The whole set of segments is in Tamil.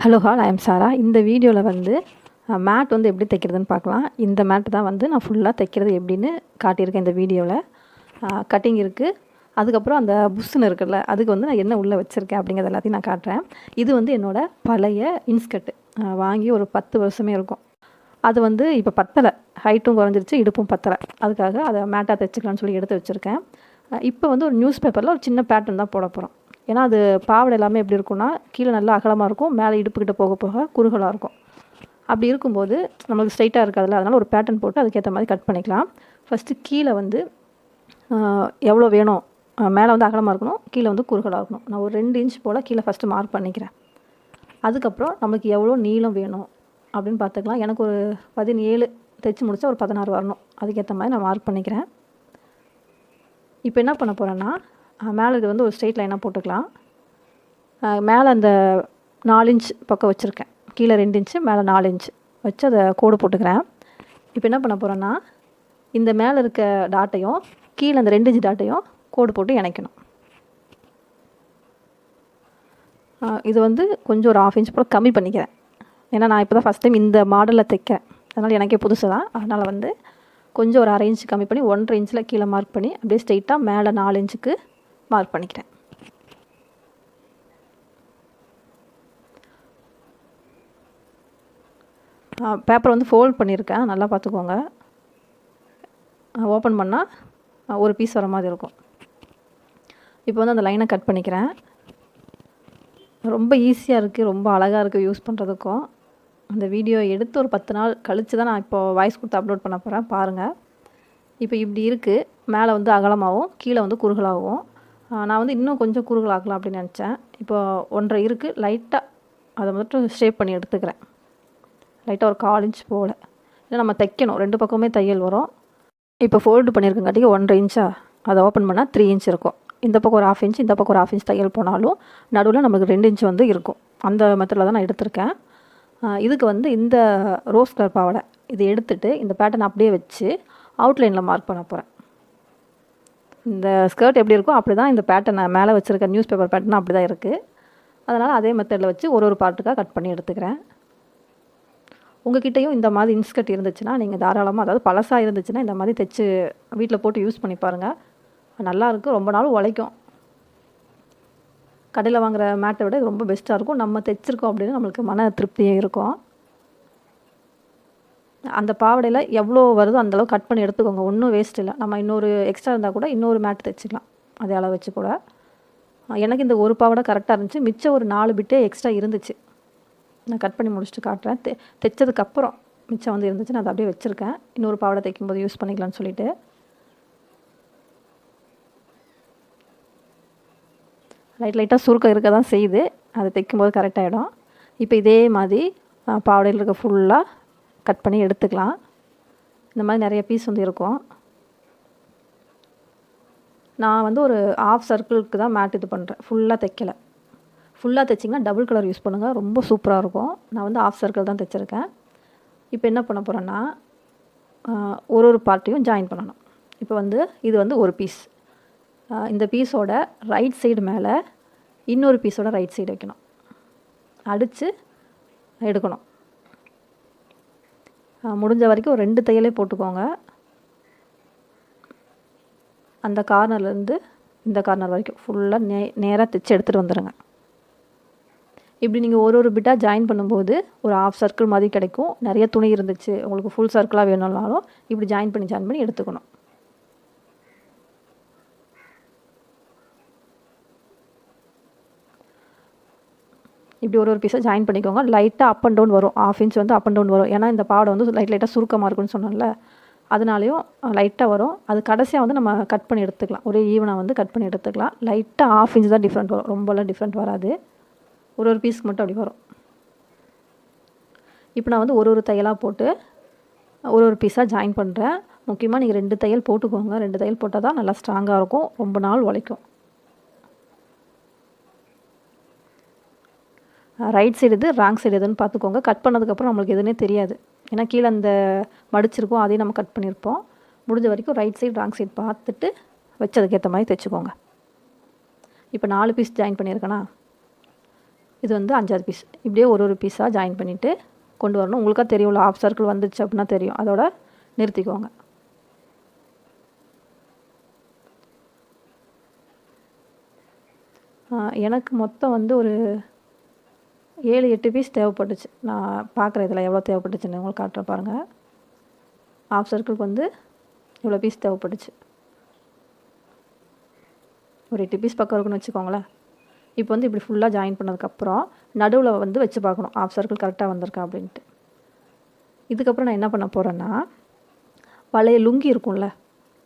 ஹலோ ஹால் ஐ எம் சாரா. இந்த வீடியோவில் வந்து மேட் வந்து எப்படி தைக்கிறதுன்னு பார்க்கலாம். இந்த மேட் தான் வந்து நான் ஃபுல்லாக தைக்கிறது எப்படின்னு காட்டியிருக்கேன் இந்த வீடியோவில். கட்டிங் இருக்குது, அதுக்கப்புறம் அந்த புஷ்ஷுன்னு இருக்குல்ல அதுக்கு வந்து நான் என்ன உள்ளே வச்சுருக்கேன் அப்படிங்கிறது எல்லாத்தையும் நான் காட்டுறேன். இது வந்து என்னோடய பழைய இன்ஸ்கர்ட்டு, வாங்கி ஒரு 10 வருஷமே இருக்கும். அது வந்து இப்போ பத்தலை, ஹைட்டும் குறைஞ்சிருச்சு, இடுப்பும் பத்தலை. அதுக்காக அதை மேட்டாக தைச்சிக்கலான்னு சொல்லி எடுத்து வச்சுருக்கேன். இப்போ வந்து ஒரு நியூஸ் பேப்பரில் ஒரு சின்ன பேட்டர்ன் தான் போட போகிறோம். ஏன்னா அது பாவாடை எல்லாமே எப்படி இருக்கும்னா கீழே நல்லா அகலமாக இருக்கும், மேலே இடுப்புக்கிட்ட போக போக குறுகலாக இருக்கும். அப்படி இருக்கும்போது நம்மளுக்கு ஸ்ட்ரைட்டாக இருக்காதுல்ல, அதனால் ஒரு பேட்டர்ன் போட்டு அதுக்கேற்ற மாதிரி கட் பண்ணிக்கலாம். ஃபஸ்ட்டு கீழே வந்து எவ்வளோ வேணும், மேலே வந்து அகலமாக இருக்கணும், கீழே வந்து குறுகலாக இருக்கணும். நான் ஒரு 2 இன்ச் போல் கீழே ஃபஸ்ட்டு மார்க் பண்ணிக்கிறேன். அதுக்கப்புறம் நம்மளுக்கு எவ்வளோ நீளம் வேணும் அப்படின்னு பார்த்துக்கலாம். எனக்கு ஒரு 17 தைச்சி முடித்தா ஒரு 16 வரணும், அதுக்கேற்ற மாதிரி நான் மார்க் பண்ணிக்கிறேன். இப்போ என்ன பண்ண போகிறேன்னா, மேலே இது வந்து ஒரு ஸ்ட்ரெயிட் லைனாக போட்டுக்கலாம். மேலே அந்த 4 இன்ச் பக்கம் வச்சுருக்கேன், கீழே 2 இன்ச்சு மேலே 4 இன்ச் வச்சு அதை கோடு போட்டுக்கிறேன். இப்போ என்ன பண்ண போகிறேன்னா, இந்த மேலே இருக்க டாட்டையும் கீழே அந்த 2 இன்ச் டாட்டையும் கோடு போட்டு இணைக்கணும். இது வந்து கொஞ்சம் ஒரு 1/2 இன்ச் போல் கம்மி பண்ணிக்கிறேன். ஏன்னா நான் இப்போ தான் ஃபஸ்ட் டைம் இந்த மாடலில் தைக்கிறேன், அதனால் எனக்கே புதுசு தான். அதனால் வந்து கொஞ்சம் ஒரு 1/2 இன்ச் கம்மி பண்ணி 1.5 இன்ச்சில் கீழே மார்க் பண்ணி அப்படியே ஸ்ட்ரெயிட்டாக மேலே 4 இன்ச்சுக்கு மார்க் பண்ணிக்கிறேன். பேப்பர் வந்து ஃபோல்ட் பண்ணியிருக்கேன், நல்லா பார்த்துக்கோங்க. ஓப்பன் பண்ணால் ஒரு பீஸ் வர மாதிரி இருக்கும். இப்போ வந்து அந்த லைனை கட் பண்ணிக்கிறேன். ரொம்ப ஈஸியாக இருக்குது, ரொம்ப அழகாக இருக்குது யூஸ் பண்ணுறதுக்கும். அந்த வீடியோ எடுத்து ஒரு 10 நாள் கழித்து தான் நான் இப்போது வாய்ஸ் கொடுத்து அப்லோட் பண்ண போகிறேன், பாருங்கள். இப்போ இப்படி இருக்குது, மேலே வந்து அகலமாகவும் கீழே வந்து குறுகலாகவும். நான் வந்து இன்னும் கொஞ்சம் குறுகலாக்கலாம் அப்படின்னு நினச்சேன். இப்போ 1.5 இருக்குது, லைட்டாக அதை மட்டும் ஷேப் பண்ணி எடுத்துக்கிறேன். லைட்டாக ஒரு 1/4 இன்ச் போல். ஏன்னா நம்ம தைக்கணும், 2 பக்கமே தையல் வரும். இப்போ ஃபோல்டு பண்ணியிருக்கங்காட்டிக்கு 1.5 இன்ச்சா, அதை ஓப்பன் பண்ணால் 3 இன்ச் இருக்கும். இந்த பக்கம் ஒரு 1/2 இன்ச், இந்த பக்கம் ஒரு 1/2 இன்ச் தையல் போனாலும் நடுவில் நம்மளுக்கு 2 இன்ச் வந்து இருக்கும். அந்த மெத்தடில் தான் நான் எடுத்திருக்கேன். இதுக்கு வந்து இந்த ரோஸ் கலர் பாவாடை இதை எடுத்துகிட்டு இந்த பேட்டர்ன் அப்படியே வச்சு அவுட்லைனில் மார்க் பண்ண போகிறேன். இந்த ஸ்கர்ட் எப்படி இருக்கோ அப்படி தான் இந்த பேட்டர்னை மேலே வச்சுருக்க நியூஸ் பேப்பர் பேட்டர்ன் அப்படி தான் இருக்குது. அதனால் அதே மெத்தடில் வச்சு ஒரு பார்ட்டுக்காக கட் பண்ணி எடுத்துக்கிறேன். உங்கள்கிட்டையும் இந்த மாதிரி இன்ஸ்கர்ட் இருந்துச்சுன்னா நீங்கள் தாராளமாக, அதாவது பழசாக இருந்துச்சுன்னா இந்த மாதிரி தைச்சி வீட்டில் போட்டு யூஸ் பண்ணி பாருங்கள். நல்லாயிருக்கு, ரொம்ப நாள் உழைக்கும். கடையில் வாங்குகிற மேட்டை விட இது ரொம்ப பெஸ்ட்டாக இருக்கும். நம்ம தைச்சிருக்கோம் அப்படின்னு நம்மளுக்கு மன திருப்தியாக இருக்கும். அந்த பாவாடையில் எவ்வளோ வருதோ அந்தளவு கட் பண்ணி எடுத்துக்கோங்க, ஒன்றும் வேஸ்ட் இல்லை. நம்ம இன்னொரு எக்ஸ்ட்ரா இருந்தால் கூட இன்னொரு மேட் தைச்சிக்கலாம் அதே அளவு வச்சு கூட. எனக்கு இந்த ஒரு பாவாடை கரெக்டாக இருந்துச்சு, மிச்சம் ஒரு 4 பிட்டே எக்ஸ்ட்ரா இருந்துச்சு. நான் கட் பண்ணி முடிச்சுட்டு காட்டுறேன். தைச்சதுக்கப்புறம் மிச்சம் வந்து இருந்துச்சு, நான் அதை அப்படியே வச்சுருக்கேன். இன்னொரு பாவாடை தைக்கும்போது யூஸ் பண்ணிக்கலாம்னு சொல்லிட்டு. லைட்டாக சுருக்கம் இருக்க தான் செய்யுது, அதை தைக்கும்போது கரெக்டாகிடும். இப்போ இதே மாதிரி பாவாடையில் இருக்க ஃபுல்லாக கட் பண்ணி எடுத்துக்கலாம். இந்த மாதிரி நிறைய பீஸ் வந்து இருக்கும். நான் வந்து ஒரு 1/2 சர்க்கிளுக்கு தான் மேட் இது பண்ணுறேன், ஃபுல்லாக தைக்கலை. ஃபுல்லாக தைச்சிங்கன்னா டபுள் கலர் யூஸ் பண்ணுங்கள், ரொம்ப சூப்பராக இருக்கும். நான் வந்து 1/2 சர்க்கிள் தான் தைச்சிருக்கேன். இப்போ என்ன பண்ண போகிறேன்னா, ஒரு பார்ட்டையும் ஜாயின் பண்ணணும். இப்போ வந்து இது வந்து ஒரு பீஸ், இந்த பீஸோட ரைட் சைடு மேலே இன்னொரு பீஸோட ரைட் சைடு வைக்கணும், அடித்து எடுக்கணும். முடிஞ்ச வரைக்கும் 2 தையலே போட்டுக்கோங்க. அந்த கார்னர்லேருந்து இந்த கார்னர் வரைக்கும் ஃபுல்லாக நேராக தைச்சி எடுத்துகிட்டு வந்துடுங்க. இப்படி நீங்கள் ஒரு பிட்டாக ஜாயின் பண்ணும்போது ஒரு 1/2 சர்க்கிள் மாதிரி கிடைக்கும். நிறைய துணி இருந்துச்சு, உங்களுக்கு ஃபுல் சர்க்கிளாக வேணும்னாலும் இப்படி ஜாயின் பண்ணி எடுத்துக்கணும். இப்படி ஒரு பீஸை ஜாயின் பண்ணிக்கோங்க. லைட்டாக அப் அண்ட் டவுன் வரும், 1/2 இன்ச் வந்து அப் அண்ட் டவுன் வரும். ஏன்னா இந்த பாவாடை வந்து லைட்டாக சுருக்கமாக இருக்குன்னு சொன்னோம்ல, அதனாலையும் லைட்டாக வரும். அது கடைசியாக வந்து நம்ம கட் பண்ணி எடுத்துக்கலாம், ஒரே ஈவனாக வந்து கட் பண்ணி எடுத்துக்கலாம். லைட்டாக 1/2 இன்ச் தான் டிஃப்ரெண்ட் வரும், ரொம்பலாம் டிஃப்ரெண்ட் வராது. ஒரு பீஸ்க்கு மட்டும் அப்படி வரும். இப்போ நான் வந்து ஒரு தையலாக போட்டு ஒரு பீஸாக ஜாயின் பண்ணுறேன். முக்கியமாக நீங்கள் 2 தையல் போட்டுக்கோங்க, 2 தையல் போட்டால் தான் நல்லா ஸ்ட்ராங்காக இருக்கும், ரொம்ப நாள் உழைக்கும். ரைட் சைடு இது, ராங் சைடு எதுன்னு பார்த்துக்கோங்க. கட் பண்ணதுக்கப்புறம் நம்மளுக்கு எதுனே தெரியாது, ஏன்னா கீழே அந்த மடிச்சிருக்கோம், அதையும் நம்ம கட் பண்ணியிருப்போம். முடிஞ்ச வரைக்கும் ரைட் சைடு ராங் சைடு பார்த்துட்டு வச்சதுக்கேற்ற மாதிரி தைச்சிக்கோங்க. இப்போ 4 பீஸ் ஜாயின் பண்ணியிருக்கேனா, இது வந்து 5வது பீஸ். இப்படியே ஒரு பீஸாக ஜாயின் பண்ணிவிட்டு கொண்டு வரணும். உங்களுக்காக தெரியும்ல, ஆஃப் சர்க்கிள் வந்துச்சு அப்படின்னா தெரியும். அதோட நிறுத்திக்கோங்க. எனக்கு மொத்தம் வந்து ஒரு 7-8 பீஸ் தேவைப்பட்டுச்சு. நான் பார்க்குற இதில் எவ்வளோ தேவைப்பட்டுச்சுன்னு உங்களுக்கு காட்டுற பாருங்கள். ஆஃப் சர்க்கிளுக்கு வந்து இவ்வளோ பீஸ் தேவைப்பட்டுச்சு. ஒரு 8 பீஸ் பக்கம் இருக்குன்னு வச்சுக்கோங்களேன். இப்போ வந்து இப்படி ஃபுல்லாக ஜாயின் பண்ணதுக்கப்புறம் நடுவில் வந்து வச்சு பார்க்கணும் ஆஃப் சர்க்கிள் கரெக்டாக வந்திருக்கா அப்படின்ட்டு. இதுக்கப்புறம் நான் என்ன பண்ண போகிறேன்னா, பழைய லுங்கி இருக்கும்ல,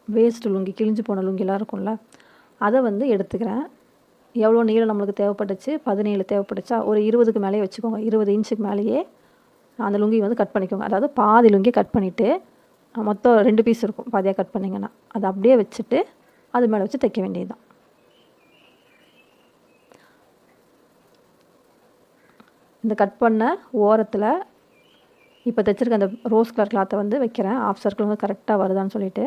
வேஸ்ட்டு லுங்கி, கிழிஞ்சு போன லுங்கிலாம் இருக்கும்ல, அதை வந்து எடுத்துக்கிறேன். எவ்வளோ நீளம் நம்மளுக்கு தேவைப்பட்டுச்சு, 17 தேவைப்பட்டுச்சா, ஒரு 20க்கு மேலேயே வச்சுக்கோங்க. 20 இன்ச்சுக்கு மேலேயே அந்த லுங்கி வந்து கட் பண்ணிக்கோங்க. அதாவது பாதி லுங்கி கட் பண்ணிவிட்டு, மொத்தம் 2 பீஸ் இருக்கும் பாதியாக கட் பண்ணிங்கன்னா, அதை அப்படியே வச்சுட்டு அது மேலே வச்சு தைக்க வேண்டியது தான். இந்த கட் பண்ண ஓரத்தில் இப்போ தைச்சிருக்க அந்த ரோஸ் கலர் கிளாத்தை வந்து வைக்கிறேன். ஆஃப் சர்க்கிள் வந்து கரெக்டாக வருதான்னு சொல்லிவிட்டு.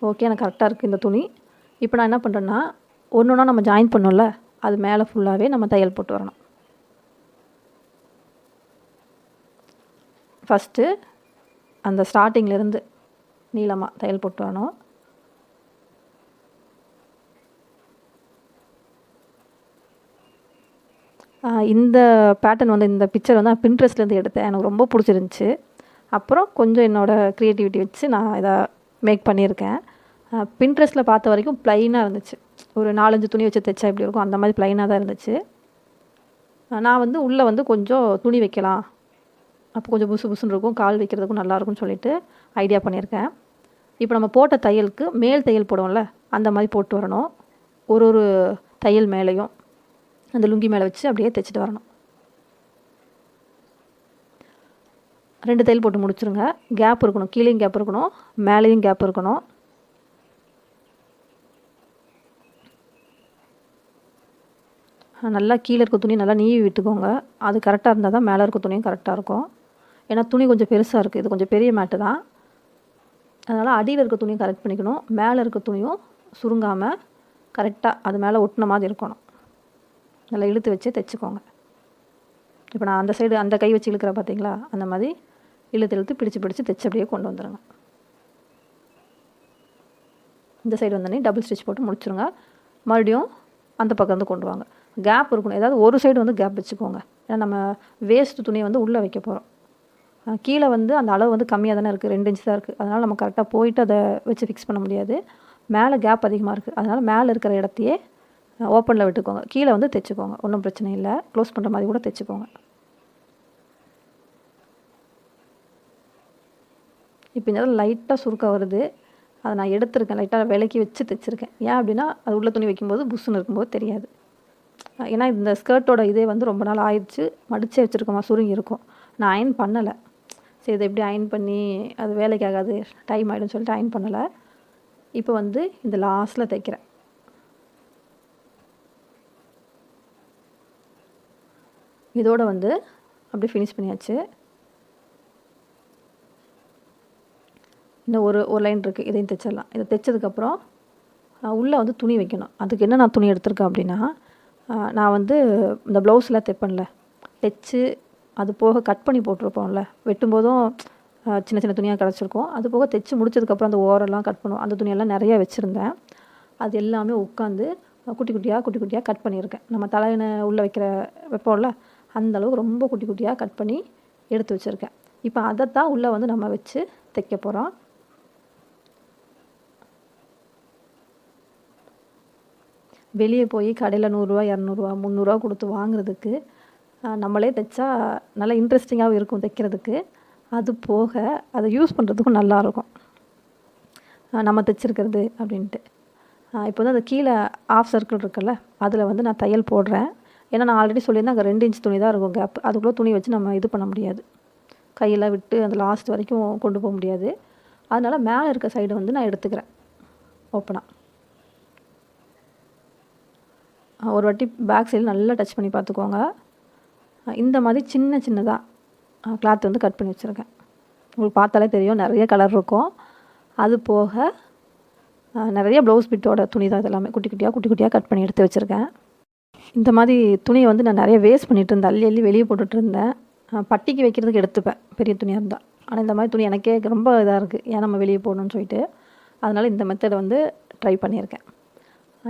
ஓகே, எனக்கு கரெக்டாக இருக்குது இந்த துணி. இப்போ நான் என்ன பண்ணுறேன்னா, ஒன்று நம்ம ஜாயின் பண்ணோம்ல, அது மேலே ஃபுல்லாகவே நம்ம தையல் போட்டு வரணும். ஃபஸ்ட்டு அந்த ஸ்டார்டிங்லேருந்து நீளமாக தையல் போட்டு வரணும். இந்த பேட்டர்ன் வந்து, இந்த பிக்சர் வந்து நான் பின்ட்ரெஸ்ட்லேருந்து எடுத்தேன். எனக்கு ரொம்ப பிடிச்சிருந்துச்சி. அப்புறம் கொஞ்சம் என்னோடய க்ரியேட்டிவிட்டி வச்சு நான் இதை மேக் பண்ணியிருக்கேன். பின்ட்ரெஸ்ட்டில் பார்த்த வரைக்கும் ப்ளைனாக இருந்துச்சு. ஒரு 4-5 துணி வச்சு தைச்சா எப்படி இருக்கும் அந்த மாதிரி ப்ளைனாக தான் இருந்துச்சு. நான் வந்து உள்ளே வந்து கொஞ்சம் துணி வைக்கலாம், அப்போ கொஞ்சம் புசு புசுன்னு இருக்கும், கால் வைக்கிறதுக்கும் நல்லாயிருக்கும்னு சொல்லிட்டு ஐடியா பண்ணியிருக்கேன். இப்போ நம்ம போட்ட தையலுக்கு மேல் தையல் போடுவோம்ல, அந்த மாதிரி போட்டு வரணும். ஒரு தையல் மேலேயும் அந்த லுங்கி மேலே வச்சு அப்படியே தைச்சிட்டு வரணும். 2 தையல் போட்டு முடிச்சுருங்க. கேப் இருக்கணும், கீழேயும் கேப் இருக்கணும், மேலேயும் கேப் இருக்கணும். நல்லா கீழே இருக்க துணி நல்லா நீவி விட்டுக்கோங்க. அது கரெக்டாக இருந்தால் தான் மேலே இருக்க துணியும் கரெக்டாக இருக்கும். ஏன்னா துணி கொஞ்சம் பெருசாக இருக்குது, இது கொஞ்சம் பெரிய மேட்டு தான். அதனால் அடியில் இருக்க துணியும் கரெக்ட் பண்ணிக்கணும், மேலே இருக்க துணியும் சுருங்காமல் கரெக்டாக அது மேலே ஒட்டின மாதிரி இருக்கணும். நல்லா இழுத்து வச்சு தைச்சிக்கோங்க. இப்போ நான் அந்த சைடு அந்த கை வச்சு இழுக்கிற பார்த்தீங்களா, அந்த மாதிரி இழுத்து பிடிச்சி தைச்சி அப்படியே கொண்டு வந்துடுங்க. இந்த சைடு வந்தோடனே டபுள் ஸ்டிச் போட்டு முடிச்சுருங்க. மறுபடியும் அந்த பக்கம் வந்து கொண்டு வாங்க. கேப் இருக்கணும், ஏதாவது ஒரு சைடு வந்து கேப் வச்சுக்கோங்க. ஏன்னா நம்ம வேஸ்ட்டு துணியை வந்து உள்ளே வைக்க போகிறோம். கீழே வந்து அந்த அளவு வந்து கம்மியாக தானே இருக்குது, 2 இன்ச் தான் இருக்குது. அதனால் நம்ம கரெக்டாக போயிட்டு அதை வச்சு ஃபிக்ஸ் பண்ண முடியாது. மேலே கேப் அதிகமாக இருக்குது, அதனால் மேலே இருக்கிற இடத்தையே ஓப்பனில் விட்டுக்கோங்க. கீழே வந்து தைச்சிக்கோங்க, ஒன்றும் பிரச்சனை இல்லை. க்ளோஸ் பண்ணுற மாதிரி கூட தைச்சிக்கோங்க. இப்போ இந்த இடத்துல லைட்டாக சுருக்க வருது, அதை நான் எடுத்துருக்கேன், லைட்டாக விலக்கி வச்சு தைச்சிருக்கேன். ஏன் அப்படின்னா அது உள்ள துணி வைக்கும்போது புஷ்ஷுன்னு இருக்கும்போது தெரியாது. ஏன்னா இந்த ஸ்கர்ட்டோட இதே வந்து ரொம்ப நாள் ஆயிடுச்சு, மடிச்சே வச்சுருக்கோமா, சுருங்கி இருக்கும். நான் அயன் பண்ணலை. சரி, இதை எப்படி அயன் பண்ணி அது வேலைக்கு ஆகாது, டைம் ஆகிடும்னு சொல்லிட்டு அயன் பண்ணலை. இப்போ வந்து இந்த லாஸ்ட்டில் தைக்கிறேன். இதோட வந்து அப்படி ஃபினிஷ் பண்ணியாச்சு. இன்னும் ஒரு லைன் இருக்குது, இதையும் தைச்சிடலாம். இதை தைச்சதுக்கப்புறம் உள்ளே வந்து துணி வைக்கணும். அதுக்கு என்ன நான் துணி எடுத்திருக்கேன் அப்படின்னா, நான் வந்து இந்த ப்ளவுஸ்லாம் தைப்பேன்ல, தைச்சு அது போக கட் பண்ணி போட்டிருப்போம்ல, வெட்டும்போதும் சின்ன சின்ன துணியாக கிடச்சிருக்கும். அது போக தைச்சி முடிச்சதுக்கப்புறம் அந்த ஓரெல்லாம் கட் பண்ணுவோம், அந்த துணியெல்லாம் நிறையா வச்சுருந்தேன். அது எல்லாமே உட்காந்து குட்டி குட்டியாக கட் பண்ணியிருக்கேன். நம்ம தலையினை உள்ளே வைப்போம்ல, அந்தளவுக்கு ரொம்ப குட்டி குட்டியாக கட் பண்ணி எடுத்து வச்சுருக்கேன். இப்போ அதைத்தான் உள்ளே வந்து நம்ம வச்சு தைக்க போகிறோம். வெளியே போய் கடையில் 100 ரூபா 200 ரூபா 300 ரூபா கொடுத்து வாங்குறதுக்கு நம்மளே தைச்சா நல்லா இன்ட்ரெஸ்டிங்காகவும் இருக்கும் தைக்கிறதுக்கு. அது போக அதை யூஸ் பண்ணுறதுக்கும் நல்லாயிருக்கும் நம்ம தைச்சிருக்கிறது அப்படின்ட்டு. இப்போ வந்து அந்த கீழே ஆஃப் சர்க்கிள் இருக்குல்ல, அதில் வந்து நான் தையல் போடுறேன். ஏன்னா நான் ஆல்ரெடி சொல்லியிருந்தேன், அங்கே 2 இன்ச் துணி தான் இருக்கும் கேப். அதுக்குள்ளே துணி வச்சு நம்ம இது பண்ண முடியாது, கையில் விட்டு அந்த லாஸ்ட் வரைக்கும் கொண்டு போக முடியாது. அதனால் மேலே இருக்க சைடு வந்து நான் எடுத்துக்கிறேன் ஓப்பனாக. ஒரு வாட்டி பேக் சைடு நல்லா டச் பண்ணி பார்த்துக்கோங்க. இந்த மாதிரி சின்னதாக கிளாத் வந்து கட் பண்ணி வச்சுருக்கேன். உங்களுக்கு பார்த்தாலே தெரியும், நிறைய கலர் இருக்கும். அது போக நிறைய ப்ளவுஸ் பிட்டோட துணி தான் இதெல்லாமே. குட்டி குட்டியாக கட் பண்ணி எடுத்து வச்சுருக்கேன். இந்த மாதிரி துணியை வந்து நான் நிறைய வேஸ்ட் பண்ணிகிட்டு இருந்தேன், அள்ளி அள்ளி வெளியே போட்டுட்டு இருந்தேன். பட்டிக்கு வைக்கிறதுக்கு எடுத்துப்பேன் பெரிய துணியாக இருந்தால். ஆனால் இந்த மாதிரி துணி எனக்கே ரொம்ப இதாக இருக்குது, ஏன் நம்ம வெளியே போடணும்னு சொல்லிட்டு. அதனால் இந்த மெத்தடை வந்து ட்ரை பண்ணியிருக்கேன்.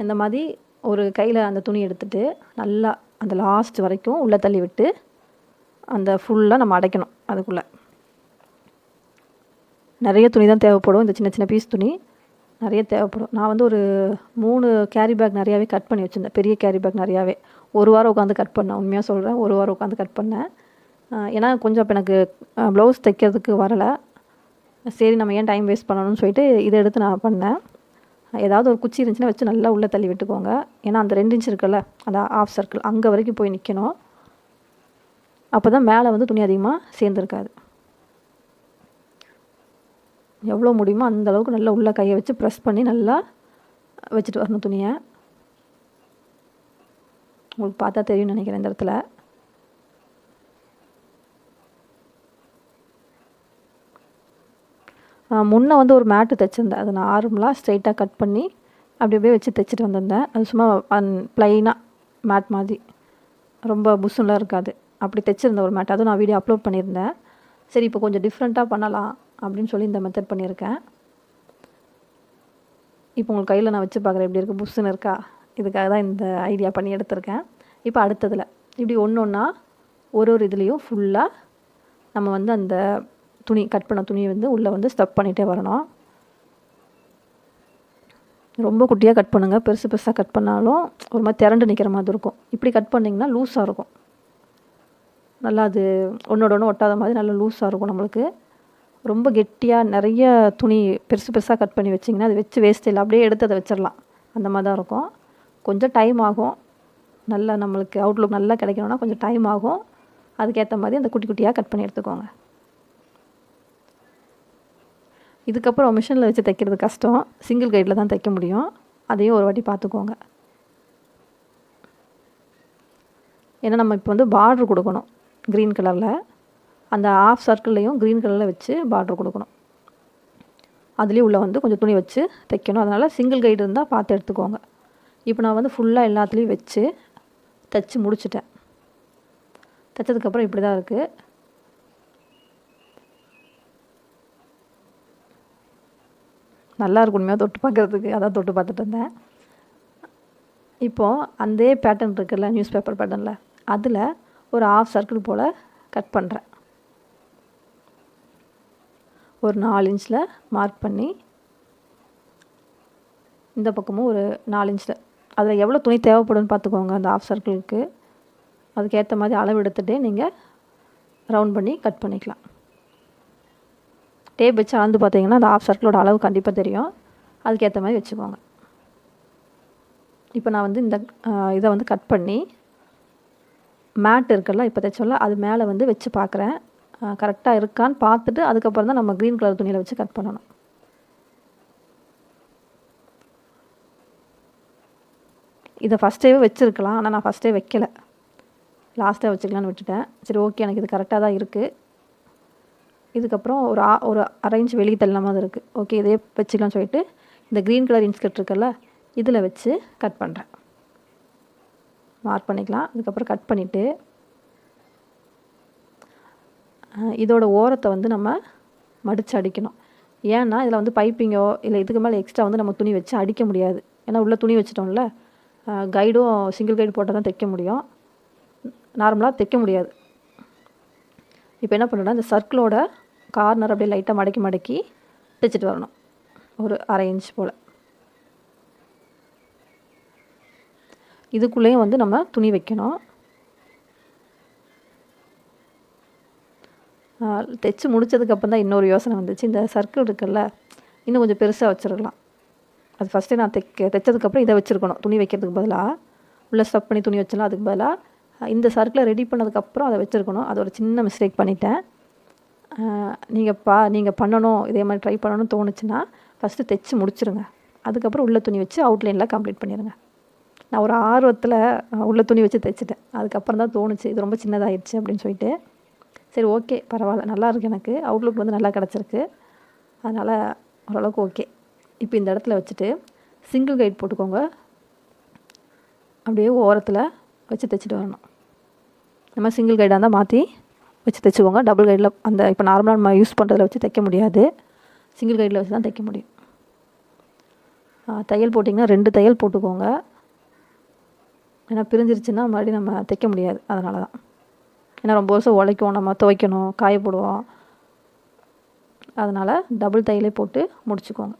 இந்த மாதிரி ஒரு கையில் அந்த துணி எடுத்துகிட்டு நல்லா அந்த லாஸ்ட் வரைக்கும் உள்ளே தள்ளி விட்டு அந்த ஃபுல்லாக நம்ம அடைக்கணும். அதுக்குள்ளே நிறைய துணி தான் தேவைப்படும், இந்த சின்ன சின்ன பீஸ் துணி நிறைய தேவைப்படும். நான் வந்து ஒரு 3 கேரி பேக் நிறையாவே கட் பண்ணி வச்சுருந்தேன், பெரிய கேரி பேக் நிறையாவே. ஒரு வாரம் உட்காந்து கட் பண்ணேன், உண்மையாக சொல்கிறேன், ஒரு வாரம் உட்காந்து கட் பண்ணேன். ஏன்னா கொஞ்சம் அப்போ எனக்கு ப்ளவுஸ் தைக்கிறதுக்கு வரலை. சரி நம்ம ஏன் டைம் வேஸ்ட் பண்ணணும்னு சொல்லிட்டு இதை எடுத்து நான் பண்ணேன். ஏதாவது ஒரு குச்சி இருந்துச்சுன்னா வச்சு நல்லா உள்ளே தள்ளி விட்டுக்கோங்க. ஏன்னா அந்த 2 இன்ச் இருக்குல்ல, அந்த ஆஃப் சர்க்கிள் அங்கே வரைக்கும் போய் நிற்கணும். அப்போ தான் மேலே வந்து துணி அதிகமாக சேர்ந்துருக்காது. எவ்வளோ முடியுமோ அந்தளவுக்கு நல்லா உள்ளே கையை வச்சு ப்ரெஸ் பண்ணி நல்லா வச்சுட்டு வரணும் துணியை. உங்களுக்கு பார்த்தா தெரியும்னு நினைக்கிறேன். இந்த இடத்துல முன்னே வந்து ஒரு மேட்டு தைச்சிருந்தேன், அதை நான் நார்மலாக ஸ்ட்ரைட்டாக கட் பண்ணி அப்படி அப்படியே வச்சு தைச்சிட்டு வந்திருந்தேன். அது சும்மா ப்ளைனாக மேட் மாதிரி, ரொம்ப புஷ்ஷுலாம் இருக்காது, அப்படி தைச்சிருந்தேன் ஒரு மேட். அதுவும் நான் வீடியோ அப்லோட் பண்ணியிருந்தேன். சரி இப்போ கொஞ்சம் டிஃப்ரெண்ட்டாக பண்ணலாம் அப்படின்னு சொல்லி இந்த மெத்தட் பண்ணியிருக்கேன். இப்போ உங்களுக்கு கையில் நான் வச்சு பார்க்குறேன் எப்படி இருக்குது, புஷ்ஷுன்னு இருக்கா. இதுக்காக தான் இந்த ஐடியா பண்ணி எடுத்திருக்கேன். இப்போ அடுத்ததில் இப்படி ஒன்று ஒன்றா ஒரு இதுலேயும் ஃபுல்லாக நம்ம வந்து அந்த துணி கட் பண்ண துணியை வந்து உள்ளே வந்து ஸ்டப் பண்ணிகிட்டே வரணும். ரொம்ப குட்டியாக கட் பண்ணுங்கள், பெருசு பெருசாக கட் பண்ணாலும் ஒரு மாதிரி திரண்டு நிற்கிற மாதிரி இருக்கும். இப்படி கட் பண்ணிங்கன்னா லூஸாக இருக்கும், நல்லா அது ஒன்றோட ஒன்று ஒட்டாத மாதிரி நல்லா லூஸாக இருக்கும். நம்மளுக்கு ரொம்ப கெட்டியாக நிறைய துணி பெருசு பெருசாக கட் பண்ணி வச்சிங்கன்னா அது வச்சு வேஸ்ட் இல்லை, அப்படியே எடுத்து அதை வச்சிடலாம். அந்த மாதிரி தான் இருக்கும். கொஞ்சம் டைம் ஆகும், நல்லா நம்மளுக்கு அவுட்லுக் நல்லா கிடைக்கணும்னா கொஞ்சம் டைம் ஆகும். அதுக்கேற்ற மாதிரி அந்த குட்டி குட்டியாக கட் பண்ணி எடுத்துக்கோங்க. இதுக்கப்புறம் மிஷினில் வச்சு தைக்கிறது கஷ்டம், சிங்கிள் கைடில் தான் தைக்க முடியும். அதையும் ஒரு வாட்டி பார்த்துக்கோங்க. ஏன்னா நம்ம இப்போ வந்து பார்ட்ரு கொடுக்கணும் க்ரீன் கலரில், அந்த ஆஃப் சர்க்கிள்லேயும் க்ரீன் கலரில் வச்சு பார்ட்ரு கொடுக்கணும். அதுலேயும் உள்ளே வந்து கொஞ்சம் துணி வச்சு தைக்கணும். அதனால் சிங்கிள் கைடு இருந்தால் பார்த்து எடுத்துக்கோங்க. இப்போ நான் வந்து ஃபுல்லாக எல்லாத்துலேயும் வச்சு தைச்சி முடிச்சிட்டேன். தைச்சதுக்கப்புறம் இப்படி தான் இருக்குது. நல்லா இருக்கும் உண்மையாக தொட்டு பார்க்குறதுக்கு, அதான் தொட்டு பார்த்துட்டு இருந்தேன். இப்போது அந்த பேட்டர்ன் இருக்குல்ல, நியூஸ் பேப்பர் பேட்டர்னில், அதில் ஒரு ஆஃப் சர்க்கிள் போல் கட் பண்ணுறேன். ஒரு 4 இன்ச்சில் மார்க் பண்ணி இந்த பக்கமும் ஒரு 4 இன்ச்சில், அதில் எவ்வளோ துணி தேவைப்படுன்னு பார்த்துக்கோங்க. அந்த ஆஃப் சர்க்கிளுக்கு அதுக்கேற்ற மாதிரி அளவு எடுத்துகிட்டே நீங்கள் ரவுண்ட் பண்ணி கட் பண்ணிக்கலாம். டேப் வச்சு அளந்து பார்த்தீங்கன்னா அந்த ஆஃப் சர்க்கிளோட அளவு கண்டிப்பாக தெரியும், அதுக்கேற்ற மாதிரி வச்சுக்கோங்க. இப்போ நான் வந்து இந்த இதை வந்து கட் பண்ணி மேட் இருக்குல்ல இப்போ தைச்சோல்ல, அது மேலே வந்து வச்சு பார்க்குறேன் கரெக்டாக இருக்கான்னு பார்த்துட்டு அதுக்கப்புறம் தான் நம்ம க்ரீன் கலர் துணியில் வச்சு கட் பண்ணணும். இதை ஃபஸ்ட்டே வச்சுருக்கலாம், ஆனால் நான் ஃபஸ்ட்டே வைக்கலை, லாஸ்ட்டாக வச்சுக்கலான்னு விட்டுட்டேன். சரி ஓகே, எனக்கு இது கரெக்டாக தான் இருக்குது. இதுக்கப்புறம் ஒரு அரை இன்ச் வெளியே தள்ளின மாதிரி இருக்குது. ஓகே, இதே வச்சுக்கலாம்னு சொல்லிட்டு இந்த க்ரீன் கலர் இன்ஸ்கர்ட் இருக்குல்ல, இதில் வச்சு கட் பண்ணுறேன். மார்க் பண்ணிக்கலாம். அதுக்கப்புறம் கட் பண்ணிவிட்டு இதோட ஓரத்தை வந்து நம்ம மடித்து அடிக்கணும். ஏன்னா இதில் வந்து பைப்பிங்கோ இல்லை இதுக்கு மேலே எக்ஸ்ட்ரா வந்து நம்ம துணி வச்சு அடிக்க முடியாது. ஏன்னா உள்ளே துணி வச்சிட்டோம்ல, கைடும் சிங்கிள் கைடு போட்டால் தான் தைக்க முடியும், நார்மலாக தைக்க முடியாது. இப்போ என்ன பண்ணுறேன்னா இந்த சர்க்கிளோட கார்னர் அப்படியே லைட்டாக மடக்கி மடக்கி தைச்சிட்டு வரணும், ஒரு அரை இன்ச் போல். இதுக்குள்ளேயும் வந்து நம்ம துணி வைக்கணும். தைச்சி முடித்ததுக்கப்புறம் தான் இன்னொரு யோசனை வந்துச்சு. இந்த சர்க்கிள் இருக்குல்ல, இன்னும் கொஞ்சம் பெருசாக வச்சுருக்கலாம். அது ஃபஸ்ட்டே நான் தைச்சதுக்கப்புறம் இதை வச்சுருக்கணும், துணி வைக்கிறதுக்கு பதிலாக உள்ளே ஸ்டப் பண்ணி துணி வச்சிடலாம். அதுக்கு பதிலாக இந்த சர்க்கிளை ரெடி பண்ணதுக்கப்புறம் அதை வச்சுருக்கணும். அது ஒரு சின்ன மிஸ்டேக் பண்ணிட்டேன். நீங்கள் பண்ணணும், இதே மாதிரி ட்ரை பண்ணணும்னு தோணுச்சுன்னா ஃபஸ்ட்டு தைச்சி முடிச்சுருங்க, அதுக்கப்புறம் உள்ள துணி வச்சு அவுட்லைனில் கம்ப்ளீட் பண்ணிடுங்க. நான் ஒரு ஆர்வத்தில் உள்ள துணி வச்சு தைச்சிட்டேன். அதுக்கப்புறம் தான் தோணுச்சு இது ரொம்ப சின்னதாகிடுச்சு அப்படின்னு சொல்லிட்டு. சரி ஓகே பரவாயில்ல, நல்லா இருக்குது, எனக்கு அவுட்லுக் வந்து நல்லா கிடச்சிருக்கு, அதனால் ஓரளவுக்கு ஓகே. இப்போ இந்த இடத்துல வச்சுட்டு சிங்கிள் கைட் போட்டுக்கோங்க. அப்படியே ஓரத்தில் வச்சு தைச்சிட்டு வரணும். நம்ம சிங்கிள் கைடாக இருந்தால் மாற்றி வச்சு தைச்சிக்கோங்க. டபுள் கைடில் அந்த இப்போ நார்மலாக நம்ம யூஸ் பண்ணுறதுல வச்சு தைக்க முடியாது, சிங்கிள் கைடில் வச்சு தான் தைக்க முடியும். தையல் போட்டிங்கன்னா 2 தையல் போட்டுக்கோங்க. ஏன்னா பிரிஞ்சிருச்சுன்னா மறுபடியும் நம்ம தைக்க முடியாது. அதனால தான். ஏன்னா ரொம்ப வருஷம் உழைக்கும், நம்ம துவைக்கணும், காய போடுவோம். அதனால் டபுள் தையலே போட்டு முடிச்சுக்கோங்க.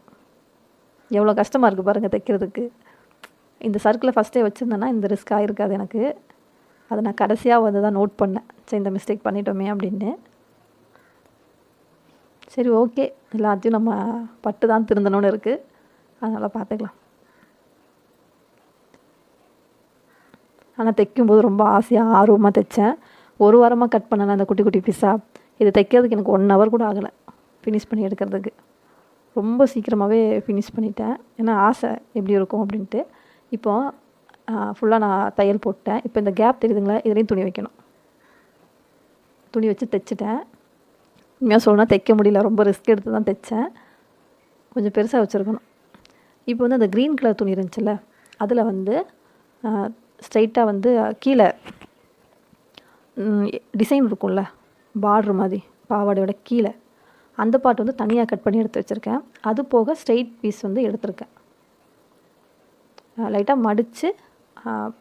எவ்வளோ கஷ்டமாக இருக்குது பாருங்கள் தைக்கிறதுக்கு. இந்த சர்க்கிளை ஃபஸ்ட்டே வச்சுருந்தேன்னா இந்த ரிஸ்க் ஆகிருக்காது எனக்கு. அதை நான் கடைசியாக வந்து தான் நோட் பண்ணேன், சரி இந்த மிஸ்டேக் பண்ணிட்டோமே அப்படின்னு. சரி ஓகே, எல்லாத்தையும் நம்ம பட்டு தான் திருந்தணும்னு இருக்குது, அதனால் பார்த்துக்கலாம். ஆனால் தைக்கும்போது ரொம்ப ஆசையாக ஆர்வமாக தைச்சேன். 1 வாரமாக கட் பண்ணேன் அந்த குட்டி குட்டி பீஸாக. இது தைக்கிறதுக்கு எனக்கு 1 ஹவர் கூட ஆகலை ஃபினிஷ் பண்ணி எடுக்கிறதுக்கு. ரொம்ப சீக்கிரமாகவே ஃபினிஷ் பண்ணிட்டேன். ஏன்னா ஆசை எப்படி இருக்கும் அப்படின்ட்டு. இப்போது ஃபுல்லாக நான் தையல் போட்டேன். இப்போ இந்த கேப் தெரியுதுங்களா, இதுலேயும் துணி வைக்கணும். துணி வச்சு தைச்சிட்டேன். உண்மையாக சொல்லணும்னா தைக்க முடியல, ரொம்ப ரிஸ்க் எடுத்து தான் தைச்சேன். கொஞ்சம் பெருசாக வச்சுருக்கணும். இப்போ வந்து அந்த க்ரீன் கலர் துணி இருந்துச்சுல்ல, அதில் வந்து ஸ்ட்ரைட்டாக வந்து கீழே டிசைன் இருக்கும்ல, பார்ட்ரு மாதிரி பாவாடையோட கீழே அந்த பார்ட் வந்து தனியாக கட் பண்ணி எடுத்து வச்சுருக்கேன். அது போக ஸ்ட்ரெயிட் பீஸ் வந்து எடுத்திருக்கேன். லைட்டாக மடித்து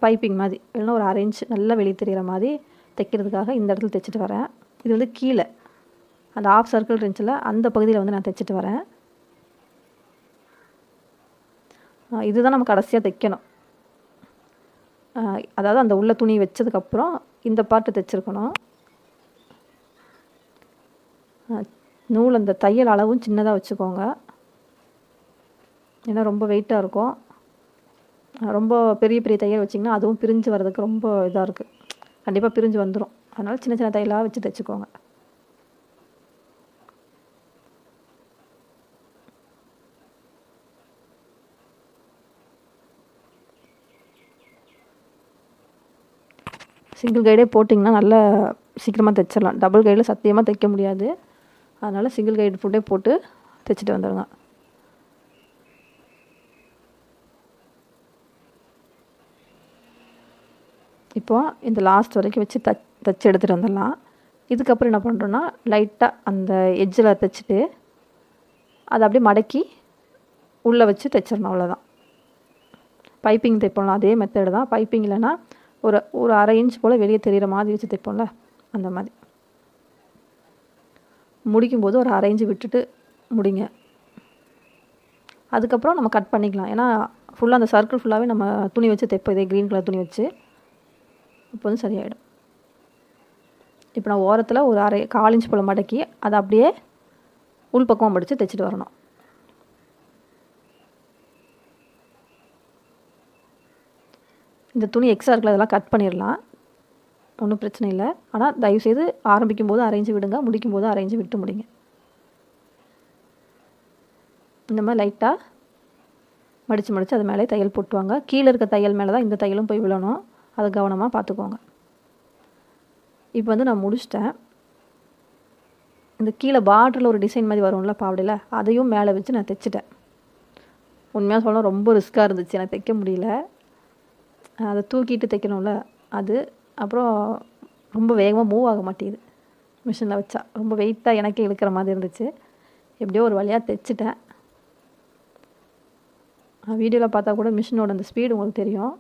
பைப்பிங் மாதிரி இல்லைன்னா ஒரு 1/2 இன்ச் நல்லா வெளியே தெரிகிற மாதிரி தைக்கிறதுக்காக இந்த இடத்துல தைச்சிட்டு வரேன். இது வந்து கீழே அந்த ஆஃப் சர்க்கிள் இருந்துச்சுல, அந்த பகுதியில் வந்து நான் தைச்சிட்டு வரேன். இதுதான் நம்ம கடைசியாக தைக்கணும். அதாவது அந்த உள்ள துணி வச்சதுக்கப்புறம் இந்த பார்ட்டு தைச்சிருக்கணும். நூல் அந்த தையல் அளவும் சின்னதாக வச்சுக்கோங்க, ஏன்னா ரொம்ப வெயிட்டாக இருக்கும். ரொம்ப பெரிய பெரிய தையல் வச்சிங்கன்னா அதுவும் பிரிஞ்சு வர்றதுக்கு ரொம்ப இதாக இருக்குது, கண்டிப்பாக பிரிஞ்சு வந்துடும். அதனால் சின்ன சின்ன தையலாக வச்சு தைச்சிக்கோங்க. சிங்கிள் கைடே போட்டிங்கன்னா நல்லா சீக்கிரமாக தைச்சிடலாம். டபுள் கைடில் சத்தியமாக தைக்க முடியாது. அதனால் சிங்கிள் கைடு ஃபுட்டே போட்டு தைச்சிட்டு வந்துடுங்க. இப்போது இந்த லாஸ்ட் வரைக்கும் வச்சு தைச்சி எடுத்துகிட்டு வந்துடலாம். இதுக்கப்புறம் என்ன பண்ணுறோன்னா, லைட்டாக அந்த எட்ஜில் தைச்சிட்டு அதை அப்படியே மடக்கி உள்ளே வச்சு தைச்சிடணும், அவ்வளோதான். பைப்பிங் தைப்போம்ல அதே மெத்தடு தான். பைப்பிங் இல்லைன்னா ஒரு 1/2 இன்ச் போல் வெளியே தெரிகிற மாதிரி வச்சு தைப்போம்ல, அந்த மாதிரி. முடிக்கும்போது ஒரு 1/2 இன்ச்சு விட்டுட்டு முடிங்க. அதுக்கப்புறம் நம்ம கட் பண்ணிக்கலாம். ஏன்னா ஃபுல்லாக அந்த சர்க்கிள் ஃபுல்லாகவே நம்ம துணி வச்சு தைப்போம், இதே க்ரீன் கலர் துணி வச்சு. இப்போ வந்து சரியாயிடும். இப்போ நான் ஓரத்தில் ஒரு 1/4 இன்ச் போல் மடக்கி அதை அப்படியே உள் பக்கமாக மடித்து தைச்சிட்டு வரணும். இந்த துணி எக்ஸ்ட்ரா இருக்கிற அதெல்லாம் கட் பண்ணிடலாம், ஒன்றும் பிரச்சனை இல்லை. ஆனால் தயவுசெய்து ஆரம்பிக்கும் போது 1/2 இன்ச்சு விடுங்க, முடிக்கும் போது 1/2 இன்ச்சு விட்டு முடிங்க. இந்த மாதிரி லைட்டாக மடித்து அது மேலே தையல் போட்டுவாங்க. கீழே இருக்க தையல் மேலே தான் இந்த தையலும் போய் விழணும், அதை கவனமாக பார்த்துக்கோங்க. இப்போ வந்து நான் முடிச்சிட்டேன். இந்த கீழே பார்டரில் ஒரு டிசைன் மாதிரி வரும்ல பாவடையில், அதையும் மேலே வச்சு நான் தைச்சிட்டேன். உண்மையாக சொல்லணும் ரொம்ப ரிஸ்க்காக இருந்துச்சு, எனக்கு தைக்க முடியல. அதை தூக்கிட்டு தைக்கணும்ல அது, அப்புறம் ரொம்ப வேகமாக மூவ் ஆக மாட்டேங்குது மிஷினில் வச்சா, ரொம்ப வெயிட்டாக எனக்கே இழுக்கிற மாதிரி இருந்துச்சு. எப்படியோ ஒரு வழியாக தைச்சிட்டேன். வீடியோவில் பார்த்தா கூட மிஷினோட அந்த ஸ்பீடு உங்களுக்கு தெரியும்,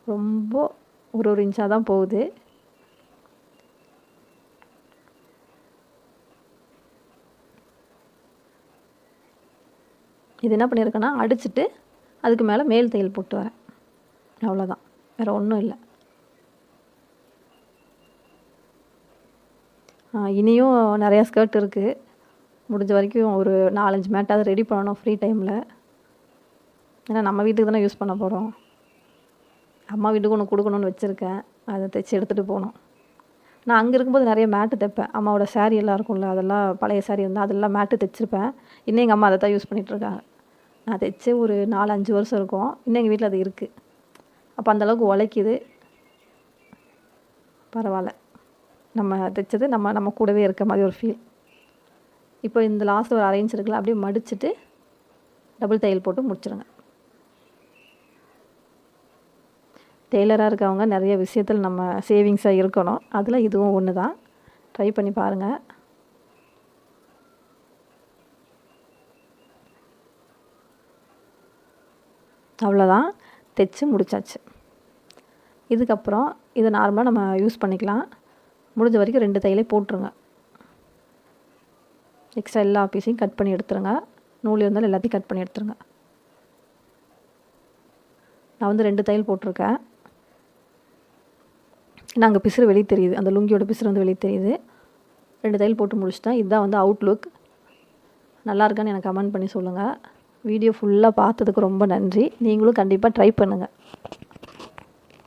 ரொம்ப ஒரு இன்ச்சாக தான் போகுது. இது என்ன பண்ணியிருக்கேன்னா, அடிச்சுட்டு அதுக்கு மேலே மேல் தையல் போட்டு வரேன், அவ்வளோதான், வேறு ஒன்றும் இல்லை. இனியும் நிறையா ஸ்கர்ட் இருக்குது, முடிஞ்ச வரைக்கும் ஒரு 4-5 மேட்டாவது ரெடி பண்ணணும் ஃப்ரீ டைமில். ஏன்னா நம்ம வீட்டுக்கு தானே யூஸ் பண்ண போகிறோம். அம்மா வீட்டுக்கு ஒன்று கொடுக்கணுன்னு வச்சுருக்கேன், அதை தைச்சி எடுத்துகிட்டு போகணும். நான் அங்கே இருக்கும்போது நிறைய மேட்டு தைப்பேன், அம்மாவோட சாரீ எல்லாம் இருக்கும்ல, அதெல்லாம் பழைய சாரீ இருந்தால் அதெல்லாம் மேட்டு தைச்சிருப்பேன். இன்னும் எங்கள் அம்மா அதை தான் யூஸ் பண்ணிகிட்ருக்காங்க. நான் தைச்சி ஒரு 4-5 வருஷம் இருக்கும், இன்னும் எங்கள் வீட்டில் அது இருக்குது. அப்போ அந்தளவுக்கு உழைக்கிது, பரவாயில்ல. நம்ம தைச்சது நம்ம கூடவே இருக்க மாதிரி ஒரு ஃபீல். இப்போ இந்த லாஸ்ட் ஒரு 1/2 இன்ச் இருக்குல்ல, அப்படியே மடிச்சுட்டு டபுள் தையல் போட்டு முடிச்சிடுங்க. டெய்லராக இருக்கவங்க நிறைய விஷயத்தில் நம்ம சேவிங்ஸாக இருக்கணும். அதில் இதுவும் ஒன்று தான். ட்ரை பண்ணி பாருங்கள். அவ்வளோதான், தைச்சு முடிச்சாச்சு. இதுக்கப்புறம் இதை நார்மலாக நம்ம யூஸ் பண்ணிக்கலாம். முடிஞ்ச வரைக்கும் 2 தையலே போட்டுருங்க. எக்ஸ்ட்ரா எல்லா பீஸையும் கட் பண்ணி எடுத்துருங்க. நூல் இருந்தாலும் எல்லாத்தையும் கட் பண்ணி எடுத்துருங்க. நான் வந்து 2 தையல் போட்டிருக்கேன். நாங்கள் பிசுறு வெளியே தெரியுது, அந்த லுங்கியோட பிசுறு வந்து வெளியே தெரியுது. 2 தையல் போட்டு முடிச்சிட்டேன். இதுதான் வந்து அவுட்லுக். நல்லா இருக்கான்னு எனக்கு கமெண்ட் பண்ணி சொல்லுங்கள். வீடியோ ஃபுல்லாக பார்த்ததுக்கு ரொம்ப நன்றி. நீங்களும் கண்டிப்பாக ட்ரை பண்ணுங்கள்.